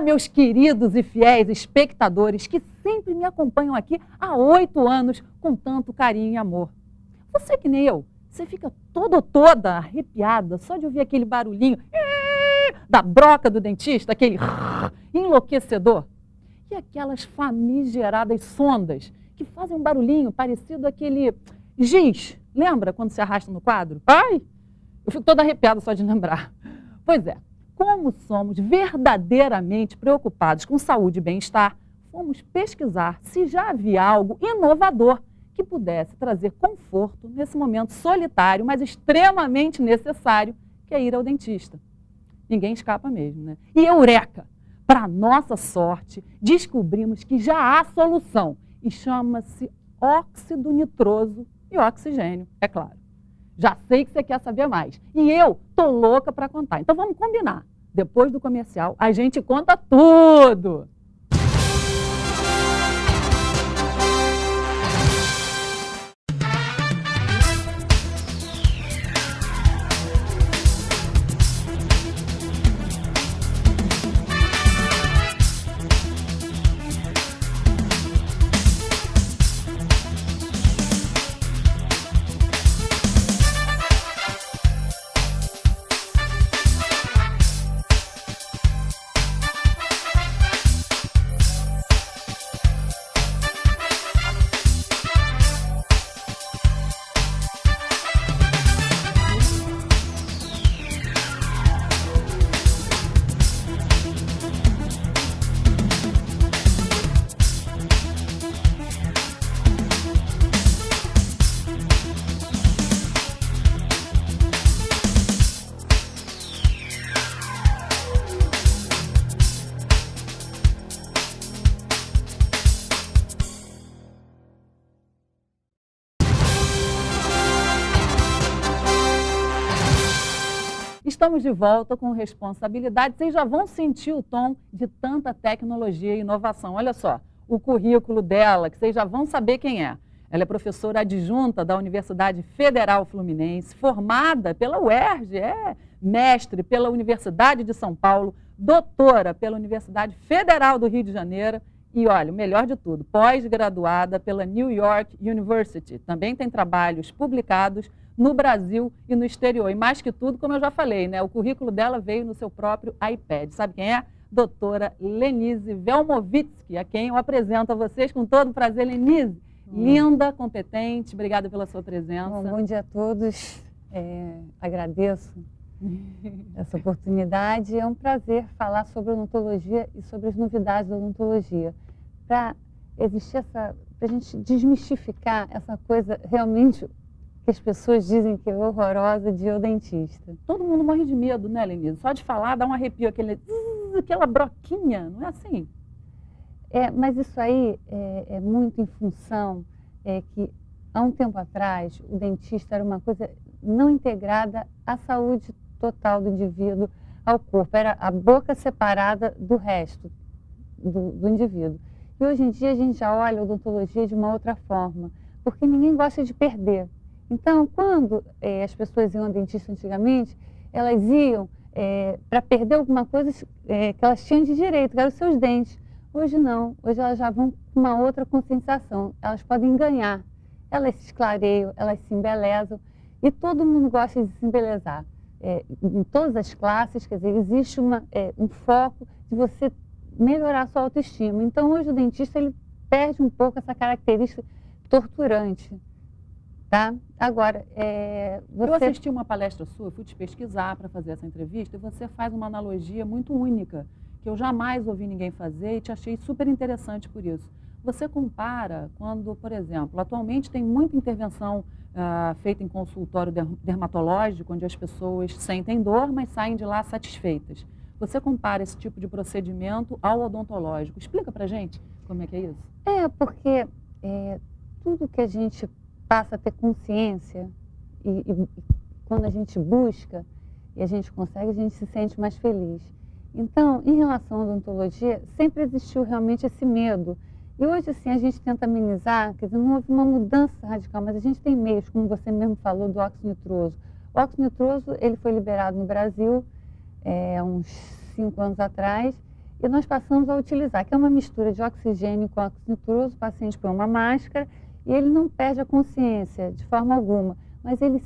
Meus queridos e fiéis espectadores que sempre me acompanham aqui há 8 anos com tanto carinho e amor. Você que nem eu, você fica toda arrepiada só de ouvir aquele barulhinho da broca do dentista, aquele enlouquecedor. E aquelas famigeradas sondas que fazem um barulhinho parecido àquele giz. Lembra quando se arrasta no quadro? Ai, eu fico toda arrepiada só de lembrar. Pois é. Como somos verdadeiramente preocupados com saúde e bem-estar, fomos pesquisar se já havia algo inovador que pudesse trazer conforto nesse momento solitário, mas extremamente necessário, que é ir ao dentista. Ninguém escapa mesmo, né? E eureka! Para nossa sorte, descobrimos que já há solução e chama-se óxido nitroso e oxigênio, é claro. Já sei que você quer saber mais. E eu tô louca para contar. Então vamos combinar. Depois do comercial, a gente conta tudo. Estamos de volta com responsabilidade. Vocês já vão sentir o tom de tanta tecnologia e inovação. Olha só, o currículo dela, que vocês já vão saber quem é. Ela é professora adjunta da Universidade Federal Fluminense, formada pela UERJ, mestre pela Universidade de São Paulo, doutora pela Universidade Federal do Rio de Janeiro e, olha, o melhor de tudo, pós-graduada pela New York University. Também tem trabalhos publicados no Brasil e no exterior. E mais que tudo, como eu já falei, né, o currículo dela veio no seu próprio iPad. Sabe quem é? Doutora Lenise Velmovitsky, a quem eu apresento a vocês com todo prazer. Lenise, linda, competente, obrigada pela sua presença. Bom dia a todos, agradeço essa oportunidade. É um prazer falar sobre odontologia e sobre as novidades da odontologia. Para a gente desmistificar essa coisa realmente que as pessoas dizem que é horrorosa de ir ao dentista. Todo mundo morre de medo, né, Lenise? Só de falar dá um arrepio, aquela broquinha, não é assim? Mas isso aí é muito em função que, há um tempo atrás, o dentista era uma coisa não integrada à saúde total do indivíduo, ao corpo. Era a boca separada do resto do indivíduo. E hoje em dia a gente já olha a odontologia de uma outra forma, porque ninguém gosta de perder. Então, quando as pessoas iam ao dentista antigamente, elas iam para perder alguma coisa que elas tinham de direito, que eram os seus dentes. Hoje não, hoje elas já vão com uma outra conscientização, elas podem ganhar, elas se esclareiam, elas se embelezam e todo mundo gosta de se embelezar. Em todas as classes, quer dizer, existe um foco de você melhorar a sua autoestima. Então, hoje o dentista ele perde um pouco essa característica torturante. Tá? Agora, Eu assisti uma palestra sua, fui te pesquisar para fazer essa entrevista, e você faz uma analogia muito única, que eu jamais ouvi ninguém fazer e te achei super interessante por isso. Você compara quando, por exemplo, atualmente tem muita intervenção feita em consultório dermatológico, onde as pessoas sentem dor, mas saem de lá satisfeitas. Você compara esse tipo de procedimento ao odontológico. Explica para a gente como é que é isso. Porque tudo que a gente passa a ter consciência e quando a gente busca e a gente consegue, a gente se sente mais feliz. Então, em relação à odontologia, sempre existiu realmente esse medo. E hoje, assim, a gente tenta amenizar, quer dizer, não houve uma mudança radical, mas a gente tem meios, como você mesmo falou, do óxido nitroso. O óxido nitroso, ele foi liberado no Brasil há uns 5 anos atrás, e nós passamos a utilizar, que é uma mistura de oxigênio com óxido nitroso. O paciente põe uma máscara e ele não perde a consciência de forma alguma, mas ele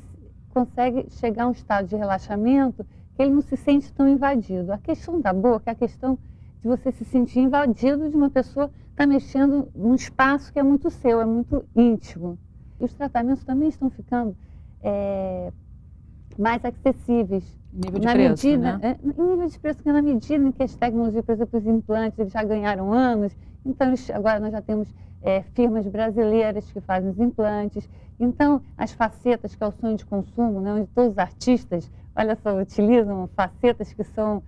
consegue chegar a um estado de relaxamento que ele não se sente tão invadido. A questão da boca é a questão de você se sentir invadido de uma pessoa que está mexendo num espaço que é muito seu, é muito íntimo. E os tratamentos também estão ficando mais acessíveis. Nível de preço, medida, né? Em nível de preço, que na medida em que as tecnologias, por exemplo, os implantes, eles já ganharam anos, então agora nós já temos firmas brasileiras que fazem os implantes. Então, as facetas, que é o sonho de consumo, né, onde todos os artistas, olha só, utilizam facetas que são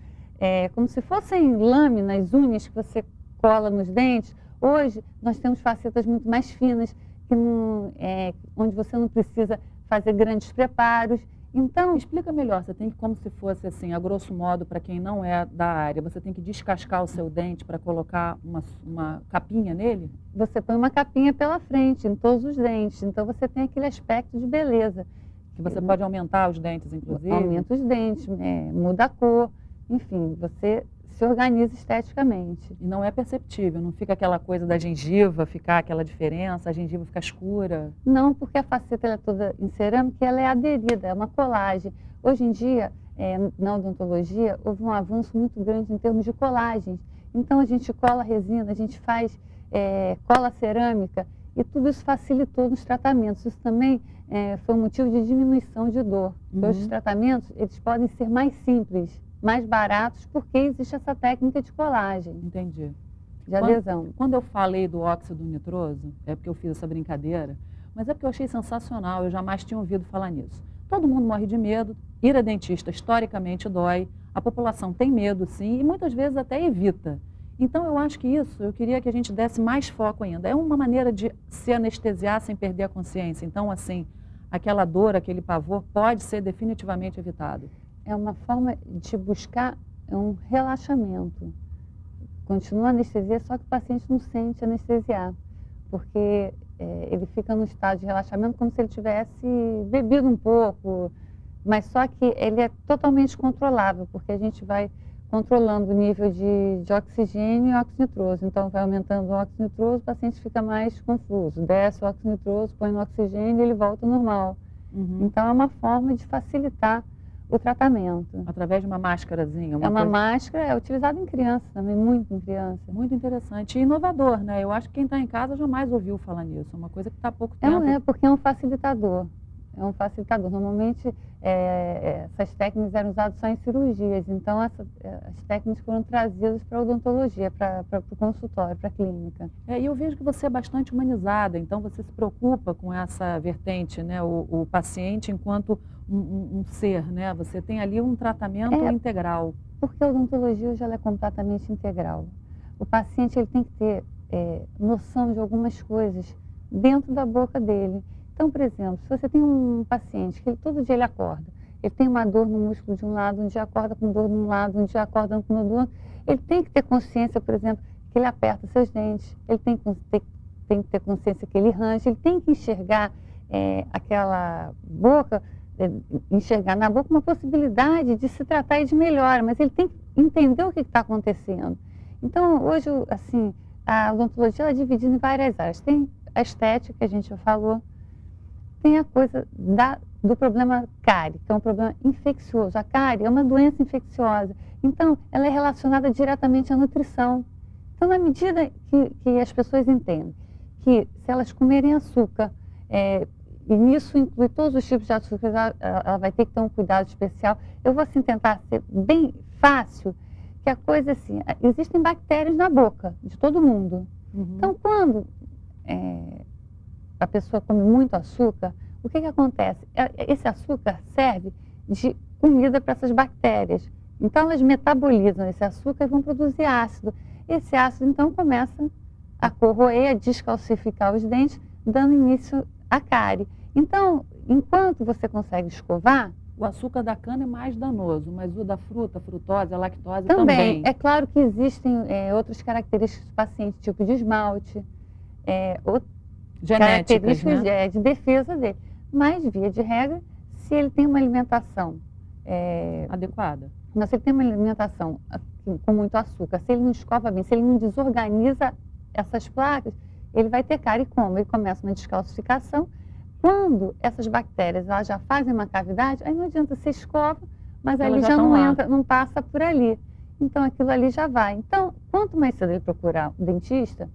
como se fossem lâminas, unhas que você cola nos dentes. Hoje, nós temos facetas muito mais finas, que onde você não precisa fazer grandes preparos. Então, explica melhor, você tem que, como se fosse assim, a grosso modo, para quem não é da área, você tem que descascar o seu dente para colocar uma capinha nele? Você põe uma capinha pela frente, em todos os dentes, então você tem aquele aspecto de beleza. Que você pode aumentar os dentes, inclusive? Aumenta os dentes, muda a cor, enfim, você se organiza esteticamente. E não é perceptível, não fica aquela coisa da gengiva, ficar aquela diferença, a gengiva fica escura? Não, porque a faceta ela é toda em cerâmica e ela é aderida, é uma colagem. Hoje em dia, na odontologia, houve um avanço muito grande em termos de colagens. Então, a gente cola resina, a gente faz cola cerâmica e tudo isso facilitou nos tratamentos. Isso também foi um motivo de diminuição de dor. Hoje, os tratamentos eles podem ser mais simples, mais baratos, porque existe essa técnica de colagem. Entendi. De adesão. Quando eu falei do óxido nitroso, é porque eu fiz essa brincadeira, mas é porque eu achei sensacional, eu jamais tinha ouvido falar nisso. Todo mundo morre de medo, ir a dentista historicamente dói, a população tem medo sim, e muitas vezes até evita. Então eu acho que isso, eu queria que a gente desse mais foco ainda. É uma maneira de se anestesiar sem perder a consciência. Então, assim, aquela dor, aquele pavor pode ser definitivamente evitado. É uma forma de buscar um relaxamento. Continua a anestesia, só que o paciente não sente anestesiar, porque ele fica num estado de relaxamento como se ele tivesse bebido um pouco, mas só que ele é totalmente controlável, porque a gente vai controlando o nível de oxigênio e óxido nitroso. Então, vai aumentando o óxido nitroso, o paciente fica mais confuso. Desce o óxido nitroso, põe no oxigênio e ele volta ao normal. Então, é uma forma de facilitar o tratamento. Através de uma máscarazinha? Uma máscara, é utilizada em criança também, muito em criança. Muito interessante e inovador, né? Eu acho que quem está em casa jamais ouviu falar nisso. É uma coisa que está há pouco tempo. Porque é um facilitador. É um facilitador. Normalmente, essas técnicas eram usadas só em cirurgias. Então, as técnicas foram trazidas para a odontologia, para o consultório, para a clínica. E eu vejo que você é bastante humanizada. Então, você se preocupa com essa vertente, né? O paciente enquanto um ser, né? Você tem ali um tratamento integral. Porque a odontologia hoje ela é completamente integral. O paciente ele tem que ter noção de algumas coisas dentro da boca dele. Então, por exemplo, se você tem um paciente que todo dia ele acorda, ele tem uma dor no músculo de um lado, um dia acorda com dor de um lado, um dia acorda com dor do outro, ele tem que ter consciência, por exemplo, que ele aperta seus dentes, ele tem que ter consciência que ele range, ele tem que enxergar aquela boca, enxergar na boca uma possibilidade de se tratar e de melhora, mas ele tem que entender o que está acontecendo. Então, hoje, assim, a odontologia ela é dividida em várias áreas. Tem a estética, que a gente já falou, tem a coisa do problema cárie, que é um problema infeccioso. A cárie é uma doença infecciosa, então ela é relacionada diretamente à nutrição. Então, na medida que as pessoas entendem que se elas comerem açúcar, e nisso inclui todos os tipos de açúcar, ela vai ter que ter um cuidado especial. Eu vou assim, tentar ser bem fácil, que a coisa assim, existem bactérias na boca de todo mundo. Então, quando a pessoa come muito açúcar, o que acontece? Esse açúcar serve de comida para essas bactérias. Então, elas metabolizam esse açúcar e vão produzir ácido. Esse ácido, então, começa a corroer, a descalcificar os dentes, dando início à cárie. Então, enquanto você consegue escovar... O açúcar da cana é mais danoso, mas o da fruta, a frutose, a lactose também. É claro que existem outras características do paciente, tipo de esmalte, genéticas, características de defesa dele. Mas, via de regra, se ele tem uma alimentação adequada. Mas se ele tem uma alimentação que com muito açúcar. Se ele não escova bem, se ele não desorganiza essas placas, ele vai ter cárie. Como? Ele começa uma descalcificação. Quando essas bactérias elas já fazem uma cavidade, aí não adianta você escova, mas Elas ali já já estão não lá. entra, não passa por ali. Então aquilo ali já vai. Então, quanto mais cedo ele procurar o dentista,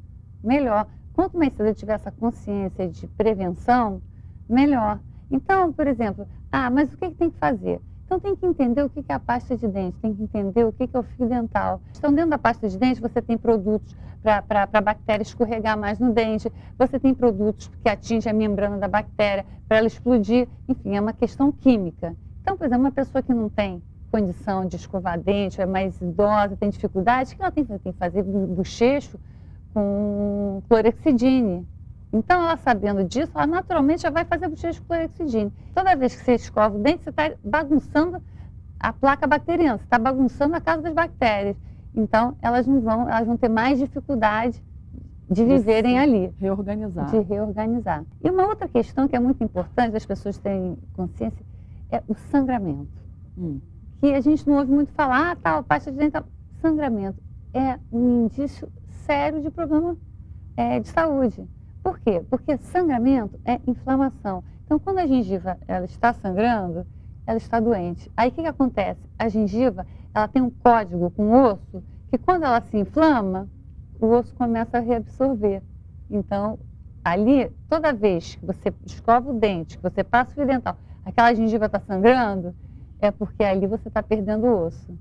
melhor. Quanto mais cedo ele tiver essa consciência de prevenção, melhor. Então, por exemplo, mas o que tem que fazer? Então tem que entender o que é a pasta de dente, tem que entender o que é o fio dental. Então dentro da pasta de dente você tem produtos para a bactéria escorregar mais no dente, você tem produtos que atingem a membrana da bactéria para ela explodir, enfim, é uma questão química. Então, por exemplo, uma pessoa que não tem condição de escovar dente, é mais idosa, tem dificuldade, o que ela tem que fazer? Tem que fazer bochecho com clorexidine. Então, ela sabendo disso, ela naturalmente já vai fazer bochecho com clorexidine. Toda vez que você escova o dente, você está bagunçando a placa bacteriana, você está bagunçando a casa das bactérias. Então, elas vão ter mais dificuldade de viverem ali. Reorganizar. De reorganizar. E uma outra questão que é muito importante, as pessoas terem consciência, é o sangramento. Que a gente não ouve muito falar, pasta de dente, tal. Sangramento é um indício sério de problema de saúde. Por quê? Porque sangramento é inflamação. Então, quando a gengiva ela está sangrando, ela está doente. Aí, o que acontece? A gengiva ela tem um código com o osso, que quando ela se inflama, o osso começa a reabsorver. Então, ali, toda vez que você escova o dente, que você passa o fio dental, aquela gengiva está sangrando, é porque ali você está perdendo o osso.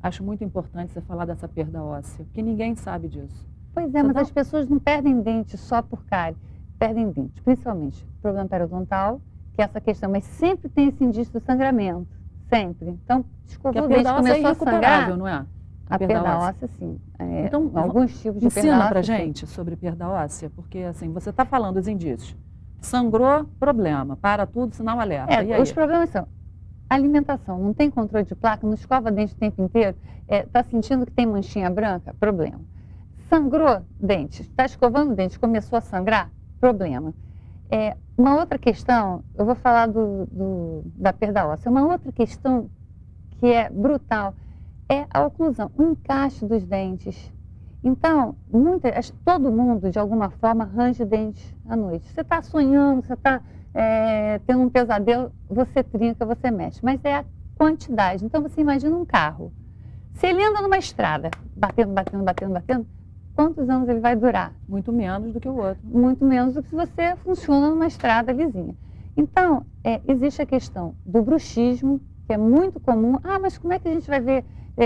Acho muito importante você falar dessa perda óssea, porque ninguém sabe disso. Pois é, mas as pessoas não perdem dente só por cárie, perdem dente, principalmente problema periodontal, que é essa questão, mas sempre tem esse indício do sangramento, sempre. Então, escovou o dente, começou a sangrar, não é? A perda óssea, sim. Então, alguns tipos de perda óssea. Ensina pra gente sobre perda óssea, porque assim, você está falando os indícios. Sangrou, problema, para tudo, sinal alerta. E aí? Os problemas são alimentação, não tem controle de placa, não escova dente o tempo inteiro, está sentindo que tem manchinha branca? Problema. Sangrou dente, está escovando o dente, começou a sangrar? Problema. Uma outra questão, eu vou falar da perda óssea, uma outra questão que é brutal é a oclusão, o encaixe dos dentes. Então, todo mundo, de alguma forma, arranja dentes à noite. Você está sonhando, você está tendo um pesadelo, você trinca, você mexe. Mas é a quantidade. Então, você imagina um carro. Se ele anda numa estrada, batendo, quantos anos ele vai durar? Muito menos do que o outro. Muito menos do que se você funciona numa estrada lisinha. Então, existe a questão do bruxismo, que é muito comum. Mas como é que a gente vai ver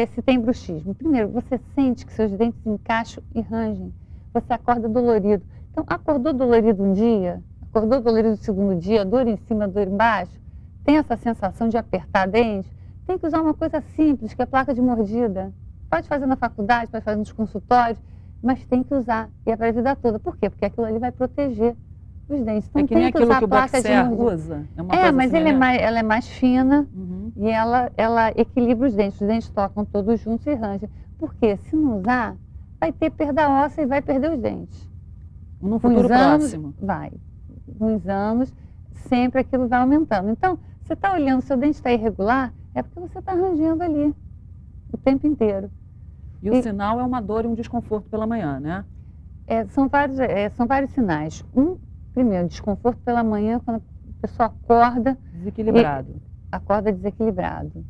se tem bruxismo? Primeiro, você sente que seus dentes encaixam e rangem. Você acorda dolorido. Então, acordou dolorido um dia, acordou dolorido no segundo dia, dor em cima, dor embaixo, tem essa sensação de apertar dente, tem que usar uma coisa simples, que é placa de mordida. Pode fazer na faculdade, pode fazer nos consultórios, mas tem que usar, e é para a vida toda. Por quê? Porque aquilo ali vai proteger os dentes. Então, que nem tem que aquilo usar que o placa de Boxer mordida. usa. É uma coisa mas assim, ela é mais fina, Uhum. e ela equilibra os dentes tocam todos juntos e rangem. Por quê? Se não usar, vai ter perda óssea e vai perder os dentes. No futuro próximo. Vai. Uns anos, sempre aquilo vai aumentando. Então, você está olhando, seu dente está irregular, é porque você está rangendo ali o tempo inteiro. E o sinal é uma dor e um desconforto pela manhã, né? São vários sinais. Primeiro, desconforto pela manhã, quando a pessoa acorda... Desequilibrado. Acorda desequilibrado.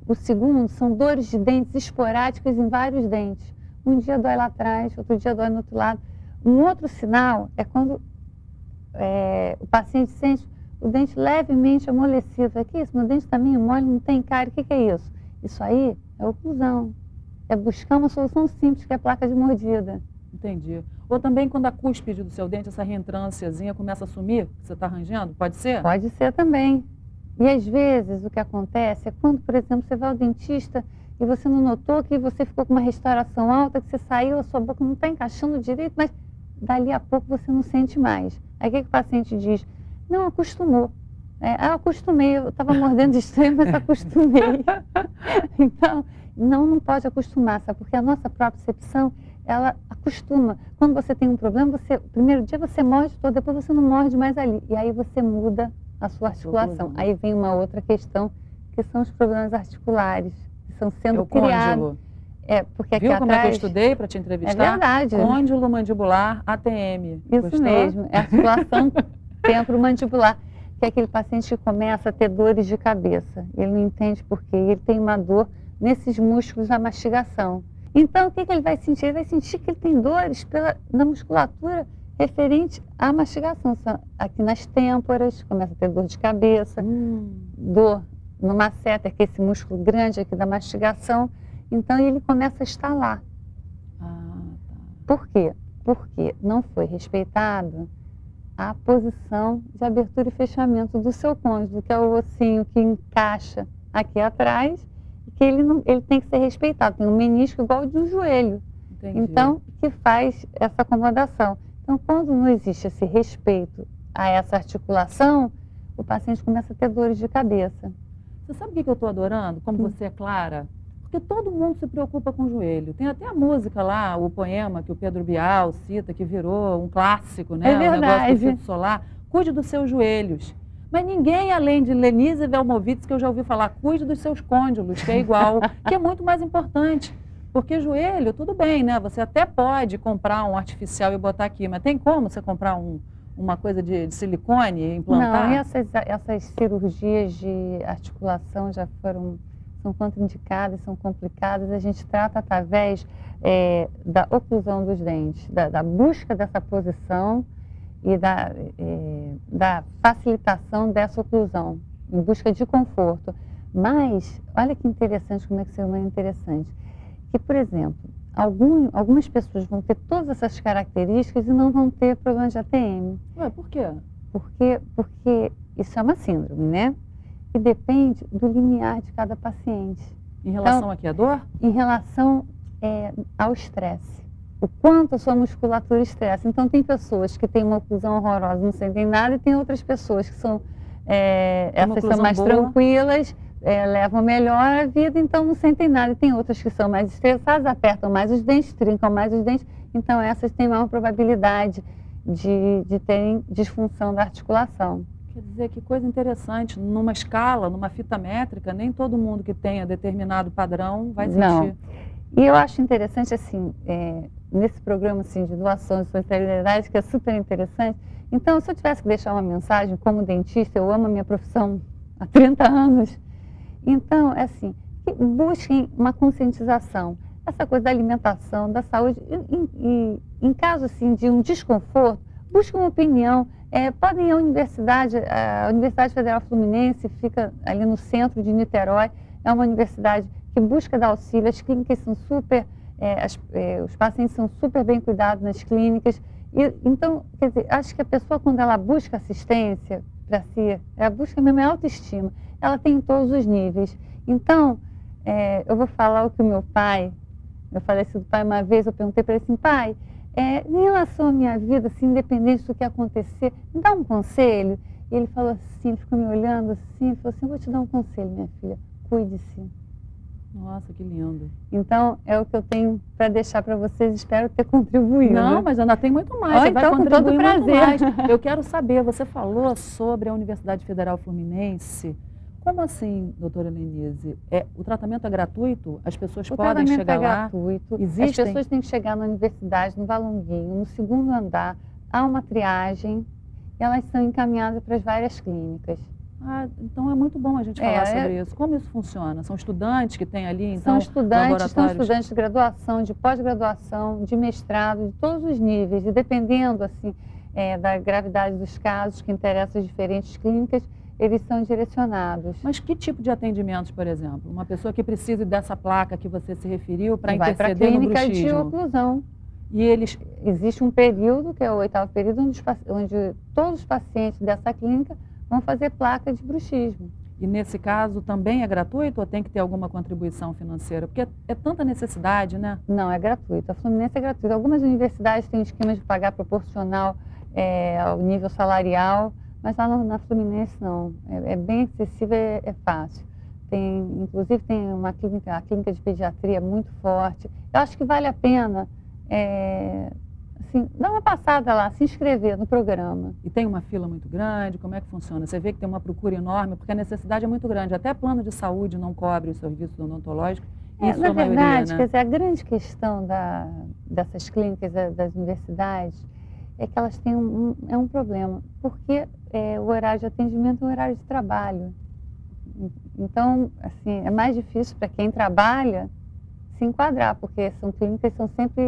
O segundo, são dores de dentes esporádicas em vários dentes. Um dia dói lá atrás, outro dia dói no outro lado. Um outro sinal é quando o paciente sente o dente levemente amolecido. Que isso? Meu dente está meio mole, não tem cárie. O que é isso? Isso aí é oclusão. É buscar uma solução simples, que é a placa de mordida. Entendi. Ou também quando a cúspide do seu dente, essa reentrânciazinha começa a sumir, você está arranjando? Pode ser? Pode ser também. E às vezes o que acontece é quando, por exemplo, você vai ao dentista e você não notou que você ficou com uma restauração alta, que você saiu, a sua boca não está encaixando direito, mas dali a pouco você não sente mais. Aí o que o paciente diz? Não, acostumou. Eu acostumei, eu estava mordendo estranho, mas acostumei. Então, não pode acostumar, sabe? Porque a nossa própria percepção, ela acostuma. Quando você tem um problema, primeiro dia você morde todo, depois você não morde mais ali. E aí você muda a sua articulação. Aí vem uma outra questão, que são os problemas articulares, que estão sendo criados. Porque aqui Viu como é que eu atrás... estudei para te É entrevistar? verdade. Côndilo mandibular ATM. Isso Gostou? mesmo, é a articulação temporomandibular, que é aquele paciente que começa a ter dores de cabeça. Ele não entende por quê. Ele tem uma dor nesses músculos da mastigação. Então, o que ele vai sentir? Ele vai sentir que ele tem dores na musculatura referente à mastigação. Aqui nas têmporas, começa a ter dor de cabeça, dor no masseter, que é esse músculo grande aqui da mastigação. Então, ele começa a estalar. Por quê? Porque não foi respeitada a posição de abertura e fechamento do seu côndilo, que é o ossinho que encaixa aqui atrás, e que ele tem que ser respeitado. Tem um menisco igual ao de um joelho. Entendi. Então, que faz essa acomodação. Então, quando não existe esse respeito a essa articulação, o paciente começa a ter dores de cabeça. Você sabe o que eu estou adorando? Como você é clara? Porque todo mundo se preocupa com o joelho. Tem até a música lá, o poema que o Pedro Bial cita, que virou um clássico, né? É verdade. O negócio do filtro solar. Cuide dos seus joelhos. Mas ninguém, além de Lenise Velmovitz, que eu já ouvi falar, cuide dos seus côndilos, que é igual, que é muito mais importante. Porque joelho, tudo bem, né? Você até pode comprar um artificial e botar aqui, mas tem como você comprar uma coisa de silicone e implantar? Não, essas cirurgias de articulação são contraindicadas, são complicadas. A gente trata através da oclusão dos dentes, da busca dessa posição e da facilitação dessa oclusão, em busca de conforto. Mas, olha que interessante, como é que o ser humano é interessante. Que, por exemplo, algumas pessoas vão ter todas essas características e não vão ter problema de ATM. Ué, por quê? Porque isso é uma síndrome, né? E depende do limiar de cada paciente. Em relação aqui à dor? Em relação ao estresse. O quanto a sua musculatura estressa. Então, tem pessoas que têm uma oclusão horrorosa, não sentem nada, e tem outras pessoas que são, essas são mais tranquilas, levam melhor a vida, então não sentem nada. E tem outras que são mais estressadas, apertam mais os dentes, trincam mais os dentes, então essas têm maior probabilidade de terem disfunção da articulação. Quer dizer, que coisa interessante, numa escala, numa fita métrica, nem todo mundo que tenha determinado padrão vai sentir. Não. E eu acho interessante, assim, nesse programa assim, de doação de solidariedade, que é super interessante. Então, se eu tivesse que deixar uma mensagem como dentista, eu amo a minha profissão há 30 anos, então, assim, que busquem uma conscientização. Essa coisa da alimentação, da saúde, e em caso assim, de um desconforto, busquem uma opinião. Podem ir à universidade, a Universidade Federal Fluminense fica ali no centro de Niterói, é uma universidade que busca dar auxílio, as clínicas são super, os pacientes são super bem cuidados nas clínicas. Então, quer dizer, acho que a pessoa, quando ela busca assistência para si, ela busca mesmo a autoestima, ela tem em todos os níveis. Então, eu vou falar o que o meu pai, meu falecido pai, uma vez eu perguntei para ele assim, pai, em relação à minha vida, assim, independente do que acontecer, me dá um conselho? E ele falou assim, ele ficou me olhando assim, ele falou assim, eu vou te dar um conselho, minha filha, cuide-se. Nossa, que lindo. Então, é o que eu tenho para deixar para vocês, espero ter contribuído. Não, mas ainda tem muito mais, você vai então, contribuir com todo muito prazer. mais. Eu quero saber, você falou sobre a Universidade Federal Fluminense. Como assim, doutora Lenise? O tratamento é gratuito? As pessoas podem chegar lá? O tratamento é gratuito. Existem? As pessoas têm que chegar na universidade, no Valonguinho, no segundo andar, há uma triagem, e elas são encaminhadas para as várias clínicas. Então é muito bom a gente falar sobre isso. Como isso funciona? São estudantes que têm ali, então, são estudantes de graduação, de pós-graduação, de mestrado, de todos os níveis, e dependendo, assim, da gravidade dos casos que interessam as diferentes clínicas, eles são direcionados. Mas que tipo de atendimentos, por exemplo? Uma pessoa que precise dessa placa que você se referiu para interceder no bruxismo? Vai para a clínica de oclusão. E eles... Existe um período, que é o 8º período, onde todos os pacientes dessa clínica vão fazer placa de bruxismo. E nesse caso também é gratuito ou tem que ter alguma contribuição financeira? Porque é tanta necessidade, né? Não, é gratuito. A Fluminense é gratuita. Algumas universidades têm um esquema de pagar proporcional ao nível salarial, mas lá na Fluminense não. É bem acessível, é fácil. Inclusive tem a clínica de pediatria muito forte. Eu acho que vale a pena assim, dar uma passada lá, se inscrever no programa. E tem uma fila muito grande? Como é que funciona? Você vê que tem uma procura enorme, porque a necessidade é muito grande. Até plano de saúde não cobre os serviços odontológicos Isso Na a maioria, verdade, né? quer dizer, a grande questão dessas clínicas, das universidades, é que elas têm um problema, porque o horário de atendimento é um horário de trabalho. Então, assim, é mais difícil para quem trabalha se enquadrar, porque são clínicas que são sempre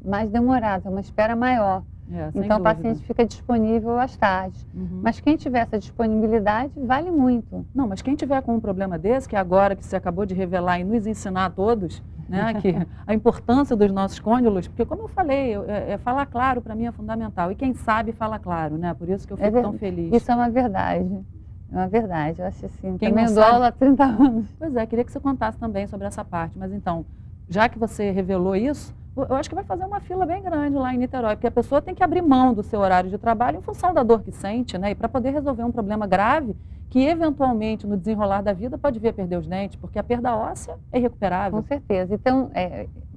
mais demoradas, é uma espera maior. Sem Então, o dúvida. paciente fica disponível às tardes. Uhum. Mas quem tiver essa disponibilidade, vale muito. Não, mas quem tiver com um problema desse, que agora que você acabou de revelar e nos ensinar a todos, né, que a importância dos nossos cônjuges, porque como eu falei, falar claro para mim é fundamental. E quem sabe fala claro, né? Por isso que eu fico tão feliz. Isso é uma verdade. É uma verdade. Eu acho assim, Quem também não dou sabe... aula há 30 anos. Pois é, queria que você contasse também sobre essa parte. Mas então, já que você revelou isso, eu acho que vai fazer uma fila bem grande lá em Niterói, porque a pessoa tem que abrir mão do seu horário de trabalho em função da dor que sente, né? E para poder resolver um problema grave, que eventualmente no desenrolar da vida pode vir a perder os dentes, porque a perda óssea é irrecuperável. Com certeza. Então,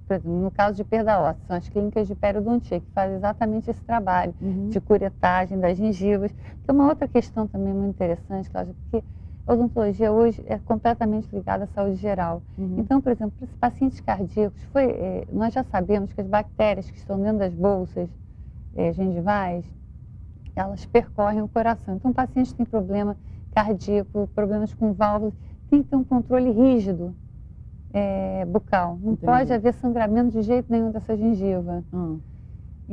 por exemplo, no caso de perda óssea, são as clínicas de periodontia que fazem exatamente esse trabalho de curetagem das gengivas. Tem uma outra questão também muito interessante, Cláudia, porque a odontologia hoje é completamente ligada à saúde geral. Então, por exemplo, para os pacientes cardíacos, nós já sabemos que as bactérias que estão dentro das bolsas gengivais, elas percorrem o coração. Então, o paciente tem problema cardíaco, problemas com válvulas, tem que ter um controle rígido bucal. Não pode haver sangramento de jeito nenhum dessa gengiva.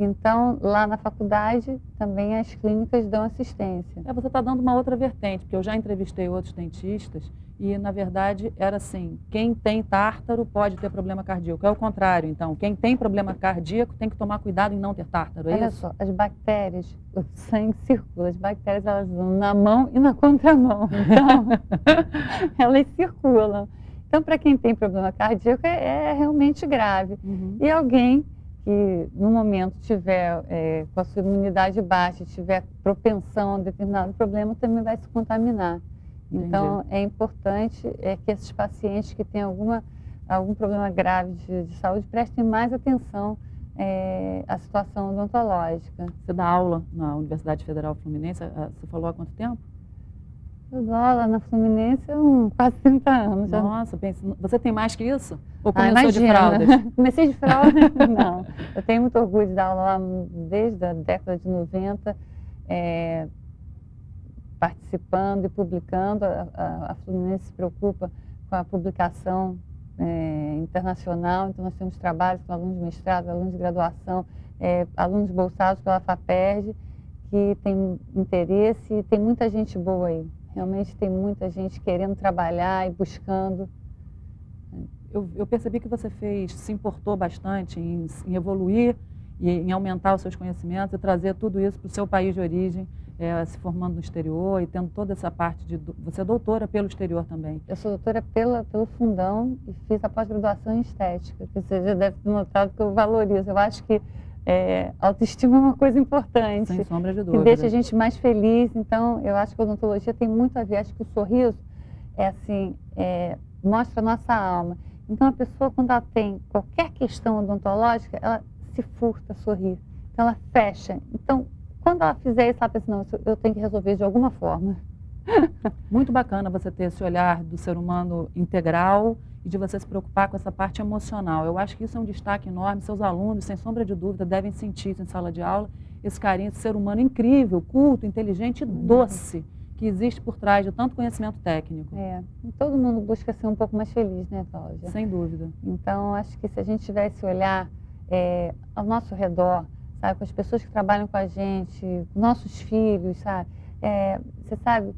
Então, lá na faculdade, também as clínicas dão assistência. Você está dando uma outra vertente, porque eu já entrevistei outros dentistas e, na verdade, era assim, quem tem tártaro pode ter problema cardíaco. É o contrário, então. Quem tem problema cardíaco tem que tomar cuidado em não ter tártaro, é Olha isso? só, as bactérias, o sangue circula, as bactérias elas vão na mão e na contramão. Então, elas circulam. Então, para quem tem problema cardíaco, é realmente grave. E alguém que no momento tiver com a sua imunidade baixa, tiver propensão a determinado problema, também vai se contaminar. Entendi. Então, é importante que esses pacientes que têm algum problema grave de saúde prestem mais atenção à situação odontológica. Você dá aula na Universidade Federal Fluminense, você falou há quanto tempo? Eu dou aula na Fluminense há quase 30 anos. Nossa, você tem mais que isso? Ou começou imagina. de fraldas? Comecei de fralda? Não. Eu tenho muito orgulho de dar aula lá desde a década de 90, participando e publicando. A Fluminense se preocupa com a publicação internacional, então nós temos trabalhos com alunos de mestrado, alunos de graduação, alunos bolsados pela FAPERJ, que tem interesse e tem muita gente boa aí. Realmente tem muita gente querendo trabalhar e buscando. Eu percebi que você se importou bastante em evoluir e em aumentar os seus conhecimentos e trazer tudo isso para o seu país de origem, se formando no exterior e tendo toda essa parte de... Você é doutora pelo exterior também. Eu sou doutora pelo Fundão e fiz a pós-graduação em estética, que você já deve ter notado que eu valorizo. Eu acho que autoestima é uma coisa importante. Sem sombra de dúvida. Que deixa a gente mais feliz. Então, eu acho que a odontologia tem muito a ver. Acho que o sorriso mostra a nossa alma. Então, a pessoa, quando ela tem qualquer questão odontológica, ela se furta a sorrir. Então, ela fecha. Então, quando ela fizer isso, ela pensa, não, eu tenho que resolver de alguma forma. Muito bacana você ter esse olhar do ser humano integral e de você se preocupar com essa parte emocional. Eu acho que isso é um destaque enorme. Seus alunos, sem sombra de dúvida, devem sentir isso em sala de aula, esse carinho, esse ser humano incrível, culto, inteligente e doce, que existe por trás de tanto conhecimento técnico. Todo mundo busca ser um pouco mais feliz, né, Cláudia? Sem dúvida. Então, acho que se a gente tiver esse olhar ao nosso redor, sabe, com as pessoas que trabalham com a gente, com nossos filhos, sabe? Você sabe,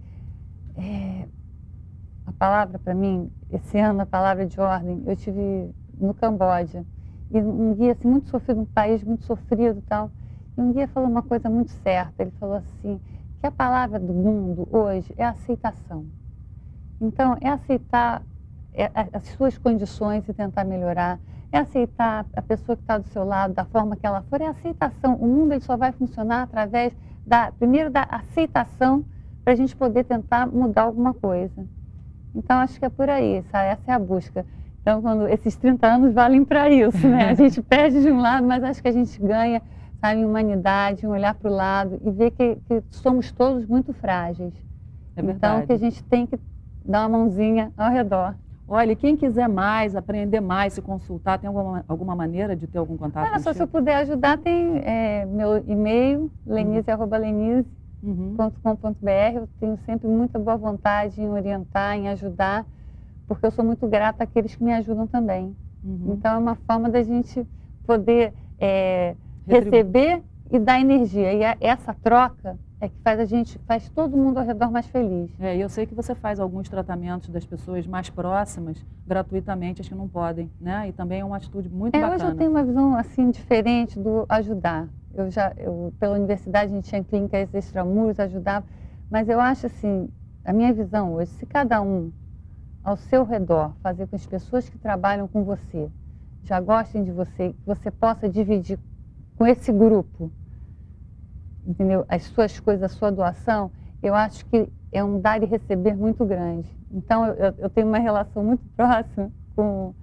a palavra para mim, esse ano, a palavra de ordem, eu tive no Camboja, e um guia assim, muito sofrido, um país muito sofrido e tal, e um guia falou uma coisa muito certa, ele falou assim, que a palavra do mundo hoje é aceitação. Então, é aceitar as suas condições e tentar melhorar, é aceitar a pessoa que está do seu lado da forma que ela for, é aceitação. O mundo ele só vai funcionar através, primeiro, da aceitação para a gente poder tentar mudar alguma coisa. Então, acho que é por aí, sabe? Essa é a busca. Então, esses 30 anos valem para isso, né? A gente perde de um lado, mas acho que a gente ganha, sabe, em humanidade, em olhar para o lado e ver que somos todos muito frágeis. É verdade. Então, que a gente tem que dar uma mãozinha ao redor. Olha, e quem quiser mais, aprender mais, se consultar, tem alguma maneira de ter algum contato Olha só, contigo? se eu puder ajudar, tem meu e-mail, lenise@lenise.com.br. Eu tenho sempre muita boa vontade em orientar, em ajudar, porque eu sou muito grata àqueles que me ajudam também. Então, é uma forma da gente poder receber e dar energia. E essa troca é que faz todo mundo ao redor mais feliz. Eu sei que você faz alguns tratamentos das pessoas mais próximas, gratuitamente, as que não podem, né? E também é uma atitude muito bacana. Hoje eu tenho uma visão, assim, diferente do ajudar. Pela universidade, a gente tinha clínicas extramuros, ajudava, mas eu acho, assim, a minha visão hoje, se cada um ao seu redor fazer com que as pessoas que trabalham com você já gostem de você, que você possa dividir com esse grupo, entendeu? As suas coisas, a sua doação, eu acho que é um dar e receber muito grande. Então, eu tenho uma relação muito próxima com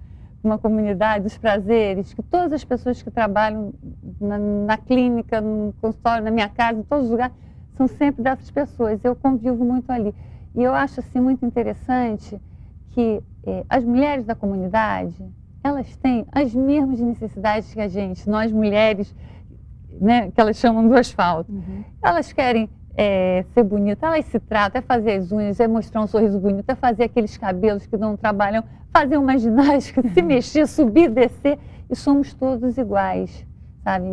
uma comunidade dos prazeres, que todas as pessoas que trabalham na clínica, no consultório, na minha casa, em todos os lugares, são sempre dessas pessoas. Eu convivo muito ali. E eu acho, assim, muito interessante que as mulheres da comunidade, elas têm as mesmas necessidades que a gente, nós mulheres, né, que elas chamam do asfalto. Elas querem ser bonitas, elas se tratam, é fazer as unhas, é mostrar um sorriso bonito, é fazer aqueles cabelos que não trabalham, fazer uma ginástica, se mexer, subir, descer, e somos todos iguais, sabe,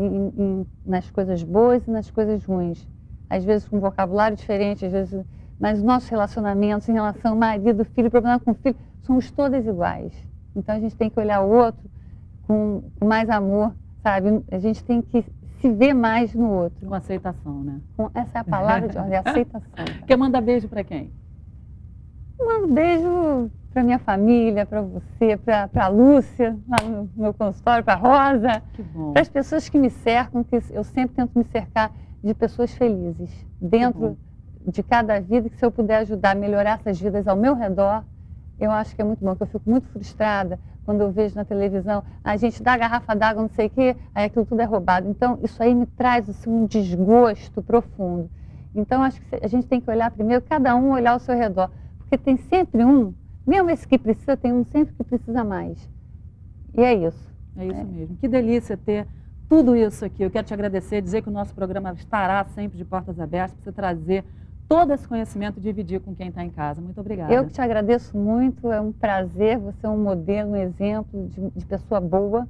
nas coisas boas e nas coisas ruins. Às vezes com vocabulário diferente, às vezes, mas nossos relacionamentos em relação ao marido, filho, problema com o filho, somos todas iguais. Então a gente tem que olhar o outro com mais amor, sabe, a gente tem que se ver mais no outro. Com aceitação, né? Essa é a palavra de ordem, aceitação. Quer mandar beijo para quem? Mando beijo para minha família, para você, para a Lúcia, lá no meu consultório, para a Rosa, para as pessoas que me cercam, que eu sempre tento me cercar de pessoas felizes, dentro de cada vida, que se eu puder ajudar a melhorar essas vidas ao meu redor, eu acho que é muito bom, porque eu fico muito frustrada quando eu vejo na televisão, a gente dá garrafa d'água, não sei o quê, aí aquilo tudo é roubado. Então, isso aí me traz assim, um desgosto profundo. Então, acho que a gente tem que olhar primeiro, cada um olhar ao seu redor, porque tem sempre um, mesmo esse que precisa, tem um sempre que precisa mais. E é isso. É isso mesmo. Que delícia ter tudo isso aqui. Eu quero te agradecer, dizer que o nosso programa estará sempre de portas abertas para você trazer todo esse conhecimento e dividir com quem está em casa. Muito obrigada. Eu que te agradeço muito, é um prazer, você é um modelo, um exemplo de pessoa boa.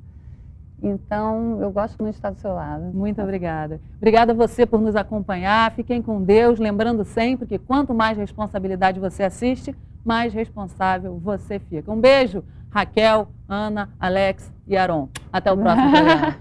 Então, eu gosto muito de estar do seu lado. Muito obrigada. Obrigada a você por nos acompanhar. Fiquem com Deus, lembrando sempre que quanto mais responsabilidade você assiste, mais responsável você fica. Um beijo, Raquel, Ana, Alex e Aron. Até o próximo programa.